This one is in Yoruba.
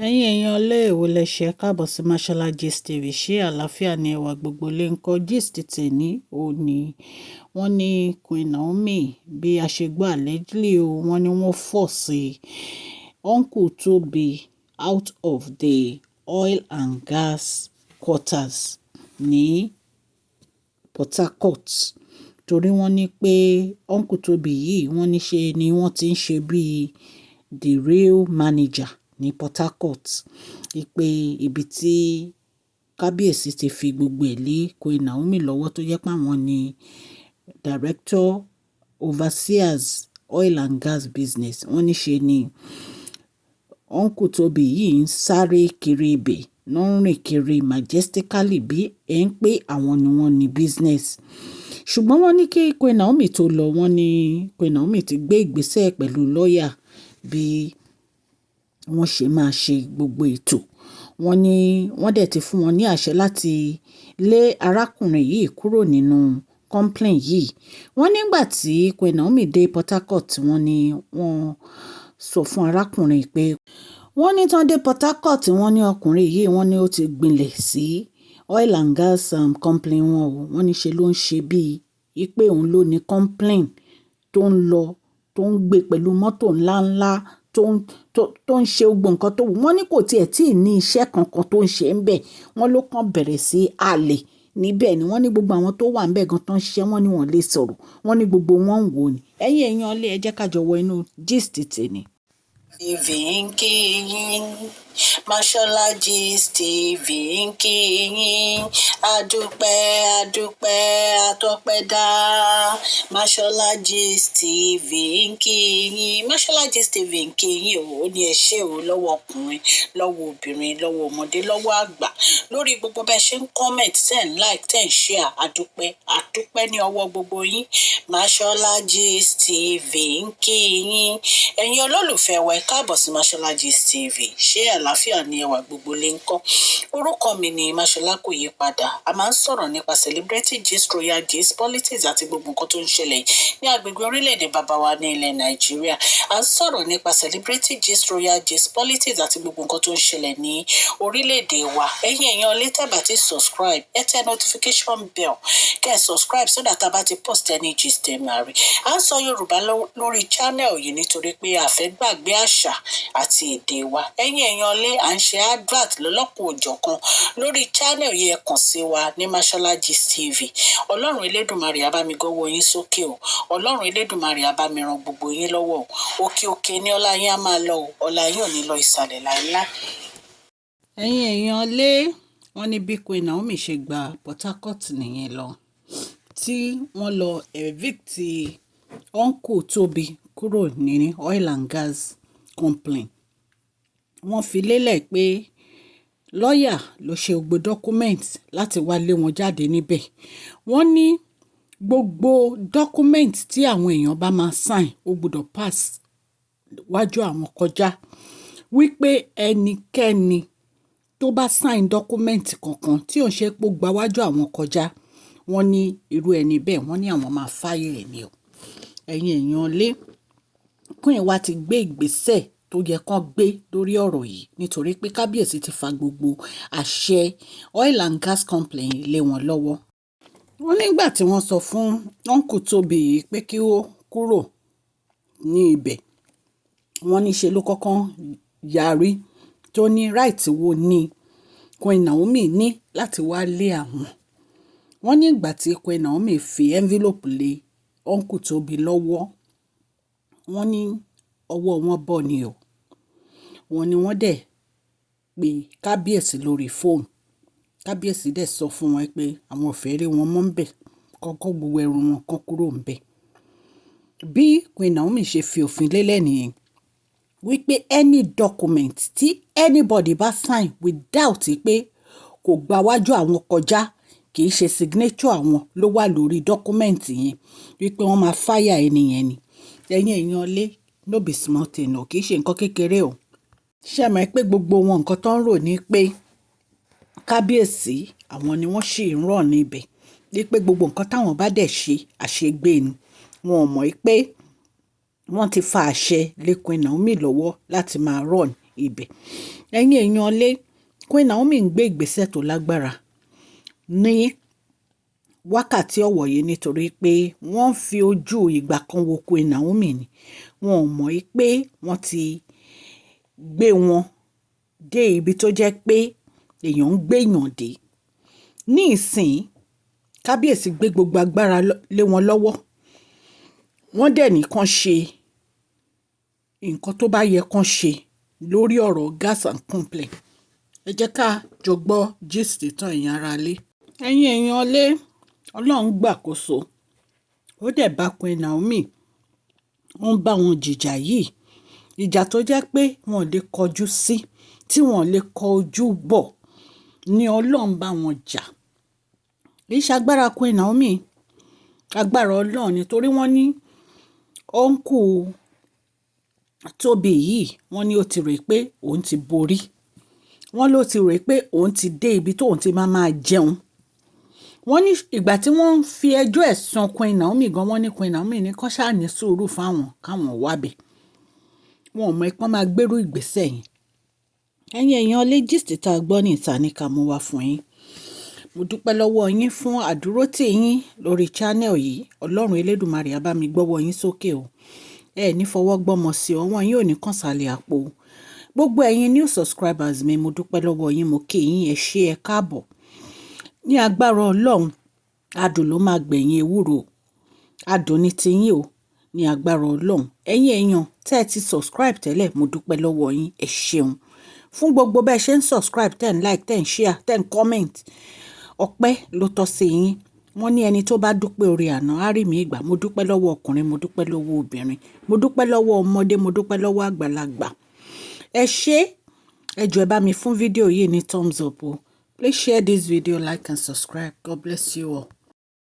Ẹ̀yin èèyàn ilé èwo lẹ ṣe káàbọ̀ sí Mashola Gist TV. Ṣé àlàáfíà ni ẹwà gbogbo lè ń kọ́ gist tèmi ò ní wọ́n ní Queen Naomi bí a ṣe gbọ́ allegedly o wọ́n ní wọ́n force Uncle Tobi out of the oil and gas quarters ní Port Harcourt torí wọ́n ní pé Uncle Tobi yìí wọ́n ní ṣe ni wọ́n ti ń ṣe bíi the real manager ní Port Harcourt ìpè ibi tí kábíyèsí ti fi gbogbo ẹ̀ lé Queen Naomi lọ́wọ́ tó jẹ́ pé àwọn ni director overseers oil and gas business wọ́n ní ṣe ni Uncle Tobi yìí ń sáré kiri ibẹ̀ náà ń rìn kiri majestically bí ẹ̀ ń pé àwọn ni wọ́n ní business ṣùgbọ́n wọ́n ní kí Queen Naomi tó lọ wọ́n ní Queen Naomi ti gbé ìgbésẹ̀ pẹ̀lú lọ́ọ̀yà bí wọ́n ṣe máa ṣe gbogbo ètò wọ́n ní wọ́n dẹ̀ ti fún wọn ní àṣẹ láti lé arákùnrin yìí kúrò nínú complain yìí wọ́n nígbà tí Queen Naomi dé Port Harcourt wọ́n ní wọ́n sọ fún arákùnrin pé wọ́n ní tán dé Port Harcourt wọ́n ní ọkùnrin yìí wọ́n ní ó ti gbinlẹ̀ sí oil and gas complain wọn o wọ́n ní ṣe ló ń ṣe bíi pé òun ló ní complain tó ń lọ tó ń gbé pẹ̀lú mọ́tò ńláńlá tó ń ṣe gbogbo nǹkan tó wù wọ́n ní kò tiẹ̀ tí ì ní iṣẹ́ kankan tó ń ṣe ń bẹ̀ wọ́n ló kàn bẹ̀rẹ̀ sí àlè níbẹ̀ ni wọ́n ní gbogbo àwọn tó wà ń bẹ̀ gan tó ń ṣiṣẹ́ wọ́n ní wọ́n lè sọ̀rọ̀ wọ́n ní gbogbo wọn ń wò ní ẹ̀yin èèyàn ilé ẹ jẹ́ ká jọ wọ inú gist tèmi. TV ń kí yín Mashola Gist TV ń kí yín adúpẹ́ àtọpẹ́dá Mashola Gist TV ń kí yín Mashola Gist TV ń kí yín ó ní ẹ ṣé o lọ́wọ́ ọkùnrin lọ́wọ́ obìnrin lọ́wọ́ ọmọdé lọ́wọ́ àgbà lórí gbogbo bẹ́ẹ̀ ṣe ń comment ten like ten share àdúpẹ́ ní ọwọ́ gbogbo yín Mashola Gist TV ń kí yín ẹ̀yin olólùfẹ́ wa káàbọ̀ sí Mashola Gist TV ṣé àlàáfíà ni ẹwà gbogbo lè ń kọ́ orúkọ mi ni Mashola kò yí padà a máa ń sọ̀rọ̀ nípa celebrity gist royal gist politics àti gbogbo nǹkan tó ń ṣẹlẹ̀ ní agbègbè orílẹ̀-èdè bàbá wa ní ilẹ̀ Nàìjíríà a ń sọ̀rọ̀ nípa celebrity gist royal gist politics àti gbogbo nǹkan tó ń ṣẹlẹ̀ ní orílẹ̀-èdè wa ẹ̀yin èèyàn lè tẹ́ bá ti subscribe ẹ tẹ notification bell kẹ́ ẹ subscribe so that a bá ti post any gist ẹ máa rí a ń sọ Yorùbá lórí channel yìí nítorí pé a fẹ́ gbàgbé àṣà àti èdè wa ẹ̀yin èèyàn lé à ń ṣe advert lọ́lọ́kùn òjọ̀kan lórí channel yẹn kàn sí wa ní Mashola Gist TV ọlọ́run elédùnmarè á bá mi gọ́wọ́ yín sókè o ọlọ́run elédùnmarè á bá mi ran gbogbo yín lọ́wọ́ o òkè òkè ní ọlá yín á máa lọ o ọlá yín ò ní lọ ìsàlẹ̀ láéláé. ẹ̀yin èèyàn lé wọ́n ní bí Queen Naomi ṣe gba Port Harcourt nìyẹn lọ tí wọ́n lọ evict Uncle Tobi kúrò ní oil and gas complain wọ́n fi lélẹ̀ pé lọ́ọ̀yà ló ṣe gbogbo document láti wá lé wọn jáde níbẹ̀ wọ́n ní gbogbo document tí àwọn èèyàn bá máa sign ó gbọ́dọ̀ pass wájú àwọn kọjá wípé ẹnikẹ́ni tó bá sign document kankan tí ò ń ṣe pé ó gba wájú àwọn kọjá wọ́n ní irú ẹni bẹ́ẹ̀ wọ́n ní àwọn máa fáyé ẹ̀ ni o ẹ̀yin èèyàn lé Queen wa ti gbé ìgbésẹ̀ tó yẹ kán gbé lórí ọ̀rọ̀ yìí nítorí pé kábíyèsí ti fa gbogbo àṣẹ oil and gas company lé wọn lọ́wọ́. wọ́n nígbà tí wọ́n sọ fún Uncle Tobi yìí pé kí ó kúrò ní ibẹ̀ wọ́n ní ṣe ló kọ́kọ́ yarí tó ní right wo ni Queen Naomi ní láti wá lé àwọn. wọ́n ní ìgbà tí Queen Naomi fi envelope lé Uncle Tobi lọ́wọ́ wọ́n ní ọwọ́ wọn bọ̀ ni o wọ́n ní wọ́n dẹ̀ pé kábíyèsí lórí fóònù kábíyèsí dẹ̀ sọ fún wọn pé àwọn ò fẹ́ rí wọn mọ́ ń bẹ̀ kọ́kọ́ gbogbo ẹrù wọn kan kúrò ń bẹ̀. bí Queen Naomi ṣe fi òfin lélẹ̀ nìyẹn wípé any document tí anybody bá sign without pé kò gba wájú àwọn kọjá kì í ṣe signature àwọn ló wà lórí document yẹn wípé wọ́n máa fáyà ẹnìyẹn ni ẹ̀yin èèyàn lé no be small thing o kì í ṣe nǹkan kékeré o ṣe mọ̀ pé gbogbo wọn nǹkan tó ń rò ní pé kábíyèsí àwọn ni wọ́n ṣì ń rọ̀ níbẹ̀ wípé gbogbo nǹkan táwọn bá dẹ̀ ṣe àṣegbé ni wọn ò mọ̀ pé wọ́n ti fa àṣẹ lé Queen Naomi lọ́wọ́ láti máa run ibẹ̀. Ẹ̀yin èèyàn lé Queen Naomi ń gbé ìgbésẹ̀ tó lágbára ní wákàtí ọ̀wọ̀ yìí nítorí pé wọ́n fi ojú ìgbà kan wo Queen Naomi ni wọn ò mọ̀ pé wọ́n ti gbé wọn dé ibi tó jẹ́ pé èèyàn ń gbéyàn dé. Ní ìsìn kábíyèsí gbé gbogbo agbára lé wọn lọ́wọ́ wọ́n dẹ̀ ní kán ṣe nǹkan tó bá yẹ kán ṣe lórí ọ̀rọ̀ gas and complain. Ẹ jẹ́ ká jọ gbọ́ gist tán ẹ̀yin ará lé. Ẹ̀yin èèyàn lé Ọlọ́run gbàkóso ó dẹ̀ bá Queen Naomi ó ń bá wọn jìjà yìí ìjà tó jẹ́ pé wọn ò lè kọjú sí tí wọn ò lè kọjú bọ̀ ni Ọlọ́run bá wọn jà. Kì í ṣagbára Queen Naomi agbára Ọlọ́run nítorí wọ́n ní ọ̀nkù Tobi yìí wọ́n ní ó ti rò pé òun ti borí wọ́n ló ti rò pé òun ti dé ibi tóun ti máa jẹun. Wọ́n ní ìgbà tí wọ́n ń fi ẹjọ́ ẹ̀sùn Queen Naomi gan wọ́n ní Queen Naomi ní kán ṣáà ní sùúrù fáwọn káwọn wábẹ̀ wọn ò mọ ipọ́n máa gbérú ìgbésẹ̀ yìí. Ẹ̀yin èèyàn lé gist tá a gbọ́ ní ìta ní ká mú wá fún yín. Mo dúpẹ́ lọ́wọ́ yín fún àdúrótì yín lórí channel yìí Ọlọ́run Elédùmarè á bá mi gbọ́wọ́ yín sókè o ẹ ní fọwọ́ gbọ́mọ sí ọwọ́ yín ò ní kàn sálẹ̀ àpò. Gbogbo ẹ̀yin new subscribers mi mo dúpẹ́ lọ́wọ́ yín mo kí yín ẹ ṣé ẹ káàbọ̀. Ní agbára Ọlọ́run adùn ló máa gbẹ̀yìn ewúro adùn ní tiyín o ní agbára Ọlọ́run. Ẹ̀yin èèyàn tẹ́ ẹ ti subscribe tẹ́lẹ̀ mo dúpẹ́ lọ́wọ́ yín ẹ ṣeun fún gbogbo bẹ́ẹ̀ ṣe ń subscribe ten like ten share ten comment ọpẹ́ ló tọ́ sí yín. Wọ́n ní ẹni tó bá dúpẹ́ oore àná á rí mi ìgbà. Mo dúpẹ́ lọ́wọ́ ọkùnrin mo dúpẹ́ lọ́wọ́ obìnrin mo dúpẹ́ lọ́wọ́ ọmọdé mo dúpẹ́ lọ́wọ́ àgbàlagbà. Ẹ ṣé ẹ jọ̀ọ́ ẹ bá mi fún fídíò yìí ní thumbs up o. Please share this video, like and subscribe. God bless you all.